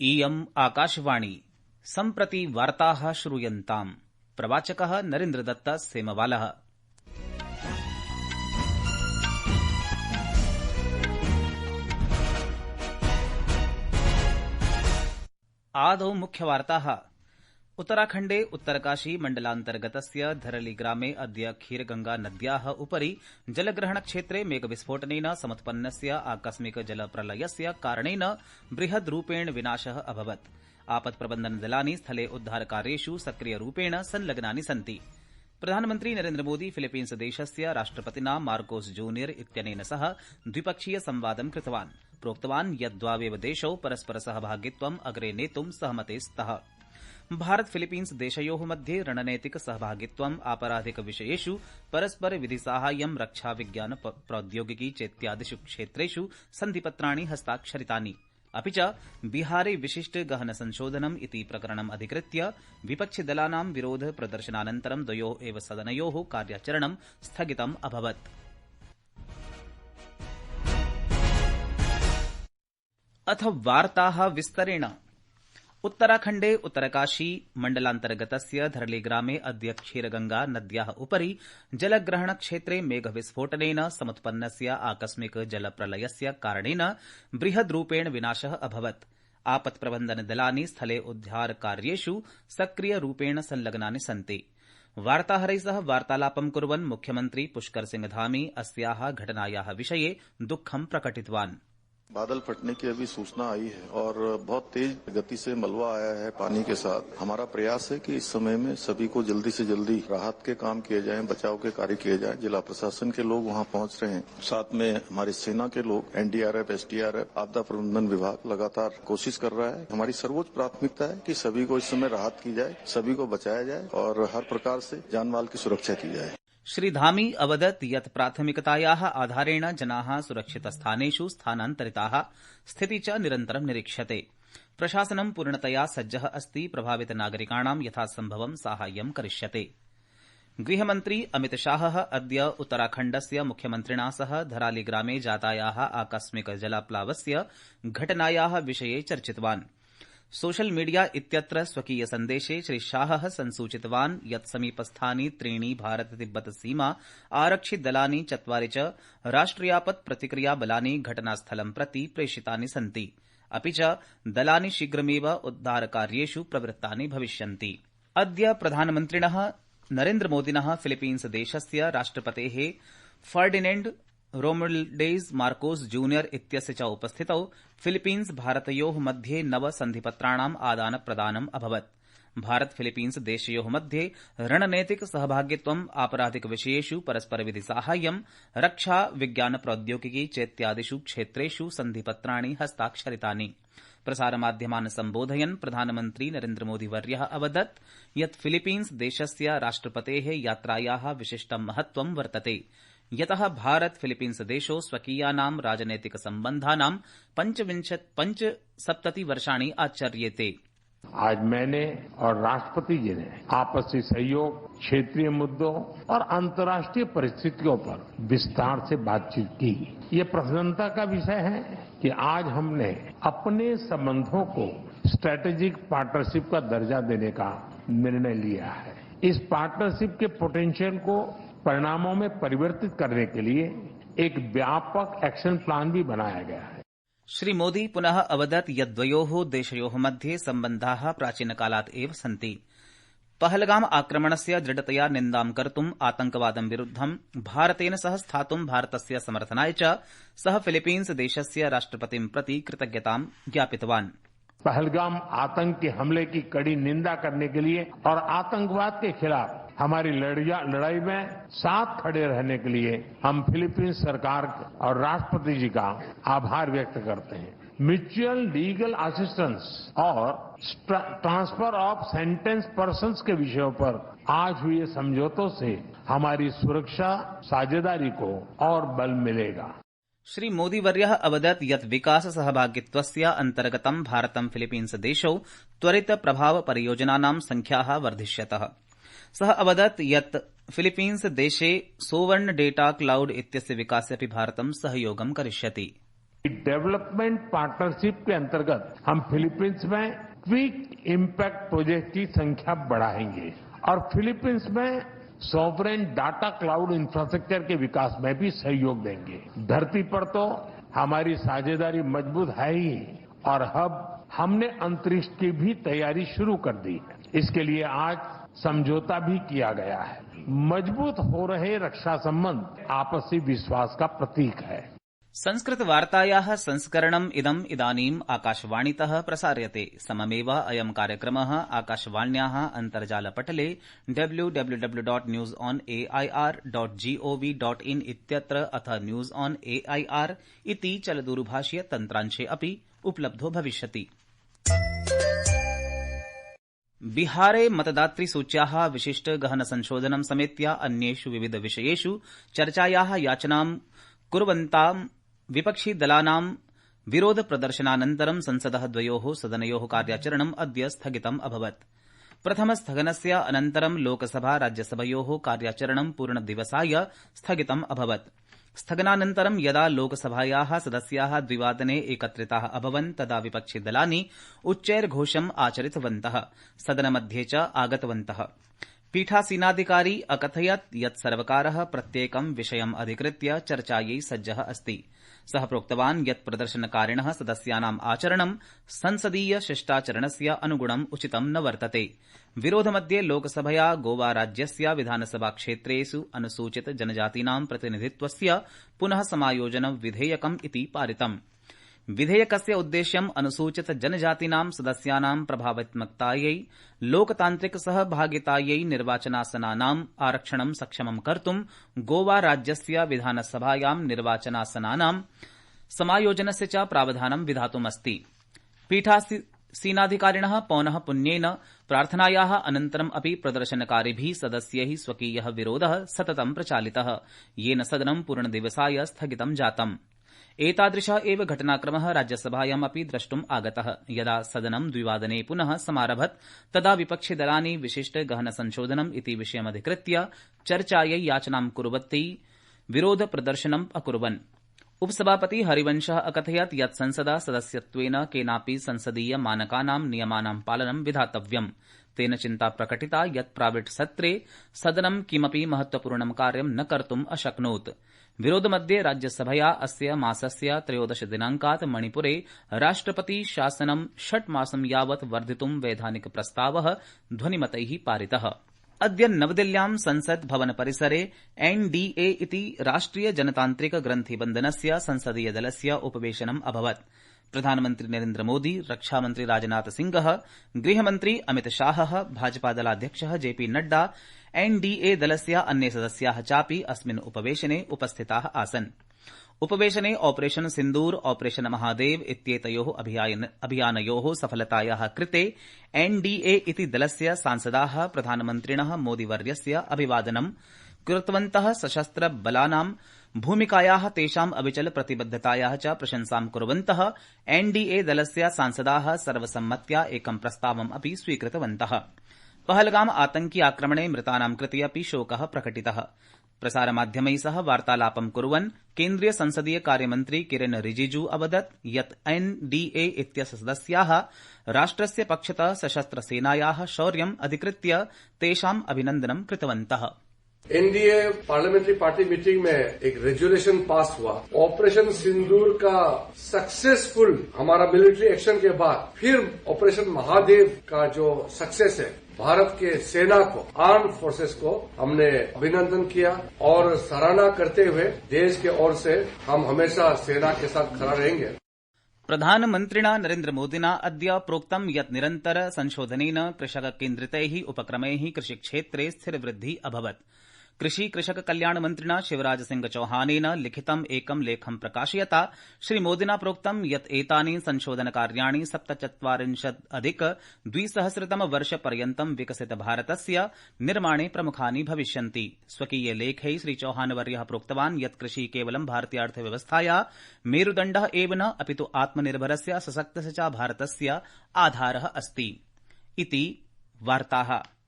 इयम् आकाशवाणी सम्प्रति वार्ताः श्रूयन्ताम्। प्रवाचकः नरेन्द्रदत्त सेमवालः। आदौ मुख्यवार्ताः। उत्तराखण्डे उत्तरकाशी मण्डलान्तर्गतस्य धरलीग्रामे अद्य खीरगंगा नद्याः उपरि जलग्रहणक्षेत्रे मेघविस्फोटनेन समुत्पन्नस्य आकस्मिक जलप्रलयस्य कारणेन बृहद्रूपेण विनाशः अभवत्। आपत्प्रबन्धनदलानि स्थले उद्धारकार्येषु सक्रियरूपेण संलग्नानि सन्ति। प्रधानमन्त्री नरेन्द्रमोदी फिलीपीन्स देशस्य राष्ट्रपतिना मार्कोस जूनियर इत्यनेन सह द्विपक्षीय संवादं कृतवान्। प्रोक्तवान् यत् द्वावेव देशौ परस्पर सहभागित्वम् अग्रे नेतुं सहमते स्तः। भारत फिलीपीन्स देशयोः मध्ये रणनैतिक सहभागित्वम् आपराधिक विषयेषु परस्पर विधिसाहाय्यं रक्षा विज्ञान प्रौद्योगिकी चेत्यादिषु क्षेत्रेषु सन्धिपत्राणि हस्ताक्षरितानि। अपि च बिहारे विशिष्ट गहन संशोधनम् इति प्रकरणम् अधिकृत्य विपक्षिदलानां विरोध प्रदर्शनानन्तरं द्वयोः एव सदनयोः कार्याचरणं स्थगितम् अभवत्। अथ वार्ताः विस्तरेण। उत्तराखण्डे उत्तरकाशी मण्डलान्तर्गतस्य धरलीग्रामे अद्य खीरगंगा नद्याः उपरि जलग्रहणक्षेत्रे मेघविस्फोटनेन समुत्पन्नस्य आकस्मिक जलप्रलयस्य कारणेन बृहद्रूपेण विनाशः अभवत्। आपत्प्रबन्धनदलानि स्थले उद्धारकार्येषु सक्रियरूपेण संलग्नानि सन्ति। वार्ताहरैः सह वार्तालापं कुर्वन् मुख्यमन्त्री पुष्कर सिंह धामी अस्याः घटनायाः विषये दुःखं प्रकटितवान्। बादल फटने की अभी सूचना आई है और बहुत तेज गति से मलबा आया है पानी के साथ। हमारा प्रयास है कि इस समय में सभी को जल्दी से जल्दी राहत के काम किए जाएं, बचाव के कार्य किए जाएं। जिला प्रशासन के लोग वहां पहुंच रहे हैं, साथ में हमारी सेना के लोग, एनडीआरएफ, एसडीआरएफ, आपदा प्रबंधन विभाग लगातार कोशिश कर रहा है। हमारी सर्वोच्च प्राथमिकता है कि सभी को इस समय राहत की जाए, सभी को बचाया जाए और हर प्रकार से जान माल की सुरक्षा की जाए। श्री धामी अवदत् यत् प्राथमिकतायाः आधारेण जनाः सुरक्षितस्थानेषु स्थानान्तरिताः। स्थितिः च निरन्तरं निरीक्ष्यते। प्रशासनं पूर्णतया सज्जः अस्ति। प्रभावितनागरिकाणां यथासम्भवं साहाय्यं करिष्यते। गृहमन्त्री अमितशाहः अद्य उत्तराखण्डस्य मुख्यमन्त्रिणा सह धरालीग्रामे जातायाः आकस्मिक जलाप्लावस्य घटनायाः विषये चर्चितवान्। सोशल मीडिया इत्यत्र स्वकीय सन्देशे श्री शाहः संसूचितवान् यत् समीपस्थानि त्रीणि भारत तिब्बत सीमा आरक्षिदलानि 4 च राष्ट्रियापत् प्रतिक्रिया बलानि घटनास्थलं प्रति प्रेषितानि सन्ति। अपि च दलानि शीघ्रमेव उद्धारकार्येषु प्रवृत्तानि भविष्यन्ति। अद्य प्रधानमन्त्रिणः नरेन्द्रमोदिनः फिलीपीन्स देशस्य राष्ट्रपतेः फर्डिनेण्ड रोमुल्डेज मार्कोस जूनियर इत्यस्य च उपस्थितौ फिलीपीन्स भारतयोः मध्ये 9 सन्धिपत्राणाम् आदानप्रदानम् अभवत्। भारत फिलीपीन्स देशयोः मध्ये रणनैतिक सहभागित्वम् आपराधिक विषयेषु परस्पर विधिसाहाय्यं रक्षा विज्ञान प्रौद्योगिकी चेत्यादिषु क्षेत्रेषु सन्धिपत्राणि हस्ताक्षरितानि। प्रसारमाध्यमान् सम्बोधयन् प्रधानमन्त्री नरेन्द्रमोदीवर्यः अवदत् यत् फिलीपीन्स देशस्य राष्ट्रपतेः यात्रायाः विशिष्टं महत्वं वर्तते, यतः भारत फिलीपीन्स देशो स्वकीयानां राजनैतिक सम्बन्धानां 75 वर्षाणि आचर्येते। आज मैंने और राष्ट्रपति जी ने आपसी सहयोग, क्षेत्रीय मुद्दों और अंतर्राष्ट्रीय परिस्थितियों पर विस्तार से बातचीत की। ये प्रसन्नता का विषय है कि आज हमने अपने संबंधों को स्ट्रेटेजिक पार्टनरशिप का दर्जा देने का निर्णय लिया है। इस पार्टनरशिप के पोटेंशियल को परिणामों में परिवर्तित करने के लिए एक व्यापक एक्शन प्लान भी बनाया गया है। श्री मोदी पुनः अवदत् यत् द्वयोः देशयोः मध्ये सम्बन्धाः प्राचीनकालात् एव सन्ति। पहलगाम आक्रमणस्य दृढतया निन्दां कर्तुम् आतंकवादं विरुद्धं भारतेन सह स्थातुं भारतस्य समर्थनाय च सः फिलीपीन्स देशस्य राष्ट्रपतिं प्रति कृतज्ञतां ज्ञापितवान्। पहलगाम आतंक के हमले की कड़ी निंदा करने के लिए और आतंकवाद के खिलाफ हमारी लड़ाई में साथ खड़े रहने के लिए हम फिलीपींस सरकार और राष्ट्रपति जी का आभार व्यक्त करते हैं। म्यूचुअल लीगल असिस्टेंस और ट्रांसफर ऑफ सेंटेंस पर्सन्स के विषयों पर आज हुए समझौतों से हमारी सुरक्षा साझेदारी को और बल मिलेगा। श्री मोदीवर्यः अवदत् यत् विकास सहभागित्वस्य अन्तर्गतं भारतं फिलीपीन्स देशौ त्वरित प्रभाव परियोजनानां संख्याः वर्धिष्यतः। सः अवदत् यत् फिलीपीन्स देशे सोवर्ण डेटा क्लाउड इत्यस्य विकासे अपि भारतं सहयोगं करिष्यति। डेवलपमेंट पार्टनरशिप के अंतर्गत हम फिलीपींस में क्विक इम्पैक्ट प्रोजेक्ट की संख्या बढ़ाएंगे और फिलीपींस में सॉवरेन डाटा क्लाउड इंफ्रास्ट्रक्चर के विकास में भी सहयोग देंगे। धरती पर तो हमारी साझेदारी मजबूत है ही और अब हमने अंतरिक्ष की भी तैयारी शुरू कर दी है। इसके लिए आज समझौता भी किया गया है। मजबूत हो रहे रक्षा संबंध आपसी विश्वास का प्रतीक है। संस्कृतवार्तायाः संस्करणम् इदानीम् आकाशवाणीतः प्रसार्यते। सममेव अयं कार्यक्रमः आकाशवाण्याः अन्तर्जालपटले www.newsonair.gov.in इत्यत्र अथ न्यूज ऑन एआईआर इति चलदूरभाषीय तन्त्रांशे अपि उपलब्धो भविष्यति। बिहारे मतदातृसूच्याः विशिष्ट गहन संशोधनं समेत्य अन्येषु विविध विषयेषु चर्चायाः याचनां कुर्वन्तां विपक्षि दलानां विरोध प्रदर्शनानन्तरं संसदः द्वयोः सदनयोः कार्याचरणम् अद्य स्थगितम् अभवत्। प्रथमस्थगनस्य अनन्तरं लोकसभा राज्यसभयोः कार्याचरणं पूर्णदिवसाय स्थगितम् अभवत्। स्थगनानन्तरं यदा लोकसभायाः सदस्याः 2 वादने एकत्रिताः अभवन् तदा विपक्षिदलानि उच्चैर्घोषम् आचरितवन्तः, सदनमध्ये च आगतवन्तः। पीठासीनाधिकारी अकथयत् यत् सर्वकारः प्रत्येकं विषयम् अधिकृत्य चर्चायै सज्जः अस्ति। सः प्रोक्तवान् यत् प्रदर्शनकारिणः सदस्यानाम् आचरणं संसदीय शिष्टाचरणस्य अनुगुणम् उचितं न वर्तते। विरोधमध्ये लोकसभया गोवा राज्यस्य विधानसभा क्षेत्रेषु अनुसूचित जनजातीनां प्रतिनिधित्वस्य पुनः समायोजन विधेयकम् इति पारितम्। विधेयकस्य उद्देश्यम् अनुसूचित जनजातीनां सदस्यानां प्रभावात्मकतायै, लोकतान्त्रिक सहभागितायै निर्वाचनासनानाम् आरक्षणं सक्षमं कर्तुं गोवा राज्यस्य विधानसभायां निर्वाचनासनानां समायोजनस्य च प्रावधानं विधातुमस्ति। पीठासीनाधिकारिणः पौनः पुन्येन प्रार्थनायाः अनन्तरम् अपि प्रदर्शनकारिभिः सदस्यैः स्वकीयः विरोधः सततं प्रचालितः, येन सदनं पूर्णदिवसाय स्थगितं जातम्। एतादृशः एव घटनाक्रमः राज्यसभायाम् अपि द्रष्टुम् आगतः। यदा सदनं 2 वादने पुनः समारभत तदा विपक्षिदलानि विशिष्ट गहन संशोधनम् इति विषयमधिकृत्य चर्चायै याचनां कुर्वन्ती विरोध प्रदर्शनम् अकुर्वन्। उपसभापति हरिवंशः अकथयत् यत् संसदा सदस्यत्वेन केनापि संसदीय मानकानां नियमानां पालनं विधातव्यम्। तेन चिन्ता प्रकटिता यत् प्राइवेट सत्रे सदनं किमपि महत्वपूर्णं कार्यं न कर्तुम् अशक्नोत्। विरोधमध्ये राज्यसभया अस्य मासस्य 13 दिनाङ्कात् मणिपुरे राष्ट्रपति शासनं 6 मासं यावत् वर्धितुं वैधानिक प्रस्तावः ध्वनिमतैः पारितः। अद्य नवदिल्ल्यां संसद भवन परिसरे एनडीए इति राष्ट्रिय जनतान्त्रिक ग्रन्थिबन्धनस्य संसदीय दलस्य उपवेशनम् अभवत्। प्रधानमन्त्री नरेन्द्र मोदी, रक्षामन्त्री राजनाथ सिंहः, गृहमन्त्री अमित शाहः, भाजपादलाध्यक्षः जेपी नड्डा, एनडीए दलस्य अन्ये सदस्याः चापि अस्मिन् उपवेशने उपस्थिताः आसन्। उपवेशने ऑपरेशन सिन्दूर, ऑपरेशन महादेव इत्येतयोः अभियानयोः सफलतायाः कृते एनडीए इति दलस्य सांसदाः प्रधानमन्त्रिणः मोदीवर्यस्य अभिवादनं कृतवन्तः। सशस्त्र बलानां भूमिकायाः तेषाम् अविचल प्रतिबद्धतायाः च प्रशंसां कुर्वन्तः एनडीए दलस्य सांसदाः सर्वसम्मत्या एकं प्रस्तावम् अपि स्वीकृतवन्तः। पहलगाम आतंकी आक्रमणे मृतानां कृते अपि शोकः प्रकटितः। प्रसारमाध्यमैः सह वार्तालापं कुर्वन् केन्द्रीय संसदीय कार्यमन्त्री किरेन रिजिजू अवदत् यत् एनडीए इत्यस्य सदस्याः राष्ट्रस्य पक्षतः सशस्त्रसेनायाः शौर्यम् अधिकृत्य तेषाम् अभिनन्दनं कृतवन्तः। एनडीए पार्लियामेंट्री पार्टी मीटिंग में एक रेजोल्यूशन पास हुआ। ऑपरेशन सिंदूर का सक्सेसफुल हमारा मिलिट्री एक्शन के बाद फिर ऑपरेशन महादेव का जो सक्सेस है, भारत के सेना को, आर्म फोर्सेस को हमने अभिनंदन किया और सराहना करते हुए देश के ओर से हम हमेशा सेना के साथ खड़ा रहेंगे। प्रधानमन्त्रिणा नरेन्द्र मोदिना अद्य प्रोक्तं यत् निरन्तर संशोधनेन कृषक केन्द्रितैः उपक्रमैः कृषिक्षेत्रे स्थिरवृद्धिः अभवत्। कृषि कृषक कल्याण मंत्रिणा शिवराज सिंह चौहानेन लिखितम् एकं लेखं प्रकाशयता श्रीमोदिना प्रोक्तं यत् एतानि संशोधनकार्याणि 47-अधिक-2000 वर्षपर्यन्तं विकसित भारतस्य निर्माणे प्रमुखानि भविष्यन्ति। स्वकीये लेखे श्रीचौहानवर्यः प्रोक्तवान् यत् कृषि केवलं भारतीयार्थव्यवस्थाया मेरुदण्डः एव न अपितु आत्मनिर्भरस्य सशक्तस्य च भारतस्य आधारः अस्ति। इति वार्ताः।